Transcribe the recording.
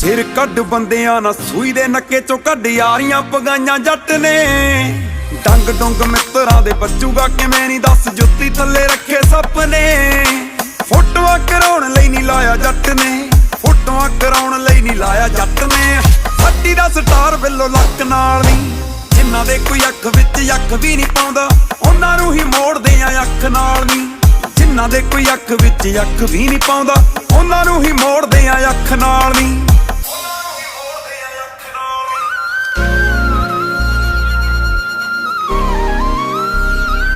ਸਿਰ ਕੱਢ ਬੰਦਿਆਂ ਨਾ ਸੂਈ ਦੇ ਨੱਕੇ ਚੋਂ ਕੱਢ ਯਾਰੀਆਂ ਪਗਾਈਆਂ ਜੱਟ ਨੇ। ਡੰਗ ਡੁੰਗ ਮਿੱਤਰਾਂ ਦੇ ਬਚੂਗਾ ਕਿਵੇਂ ਨਹੀਂ ਦੱਸ, ਜੁੱਤੀ ਥੱਲੇ ਰੱਖੇ ਸੱਪ ਨੇ। ਫੋਟੋਆਂ ਕਰਾਉਣ ਲਈ ਨਹੀਂ ਲਾਇਆ ਜੱਟ ਨੇ, ਫੋਟੋਆਂ ਕਰਾਉਣ ਲਈ ਨਹੀਂ ਲਾਇਆ ਜੱਟ ਨੇ। ਹੱਟੀ ਦਾ ਸਟਾਰ ਵੱਲੋਂ ਲੱਕ ਨਾਲ ਨਹੀਂ, ਜਿਨ੍ਹਾਂ ਦੇ ਕੋਈ ਅੱਖ ਵਿੱਚ ਅੱਖ ਵੀ ਨਹੀਂ ਪਾਉਂਦਾ ਉਹਨਾਂ ਨੂੰ ਹੀ ਮੋੜਦੇ ਆ ਅੱਖ ਨਾਲ ਨਹੀਂ। ਜਿਨ੍ਹਾਂ ਦੇ ਕੋਈ ਅੱਖ ਵਿੱਚ ਅੱਖ ਵੀ ਨਹੀਂ ਪਾਉਂਦਾ ਉਹਨਾਂ ਨੂੰ ਹੀ ਮੋੜਦੇ ਆ ਅੱਖ ਨਾਲ ਨਹੀਂ।